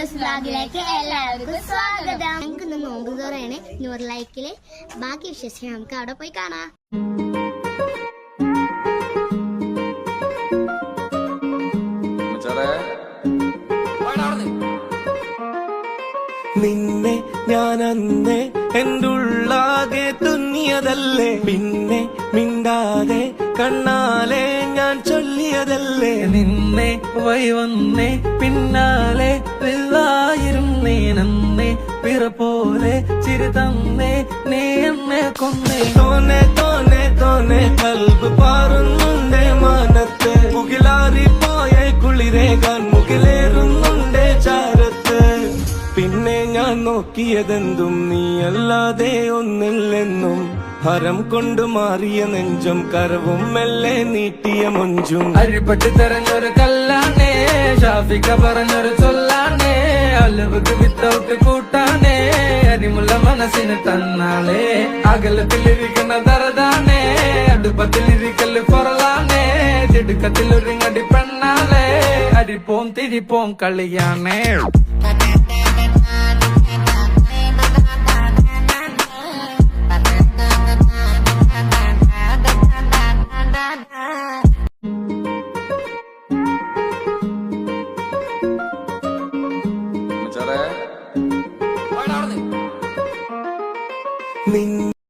നൂറൂസ് വ്ലോഗിലേക്ക് എല്ലാവർക്കും സ്വാഗതം. ഞങ്ങൾക്ക് ഇന്ന് നോമ്പ് തുറയാണ്. നൂറ് ലൈക്കില് ബാക്കി വിശ്വസിക്കാൻ നമുക്ക് അവിടെ പോയി കാണാം. നിന്നെ ഞാൻ അന്നേ എൻ്റെ ഉള്ളാകെ തുന്നിയതല്ലേ, പിന്നെ മിണ്ടാതെ കണ്ണാലെ ഞാൻ ചൊല്ലിയതല്ലേ. നിന്നെ വന്നേ പിന്നാലെ വെള്ളായിരുന്നേ നന്നേ പിറ പോലെ ചിരി തന്നേ നീ എന്നെ കൊന്നേ. തോന്നെ തോന്നെ തോന്നെ കൽബ് പാറുന്നുണ്ടേ മാനത്ത്, മുകിലാറിപ്പോയ കുളിരേകാൻ മുകിലേറുന്നുണ്ടേ ചാരത്ത്. പിന്നെ ഞാൻ നോക്കിയതെന്തും നീയല്ലാതെ ഒന്നില്ലെന്നും, ഹരം കൊണ്ട് മാറിയ നെഞ്ചും കരവും മെല്ലെ നീട്ടിയ മൊഞ്ചും. അരിപ്പട്ട് തെരഞ്ഞൊരു കല്ലാണേ, ഷാഫിക്ക പറഞ്ഞൊരു ചൊല്ലാണേ, അലവുക്ക് വിത്തൗട്ട് കൂട്ടാനേ, അരിമുള്ള മനസ്സിന് തന്നാളേ. അകലത്തിലിരിക്കുന്ന ദറതാണേ, അടുപ്പത്തിലിരിക്കല് പൊറലാണേ, തിടുക്കത്തിലൊരുങ്ങടി പെണ്ണാളേ, അരിപ്പോം തിരിപ്പോം കളിയാണേ.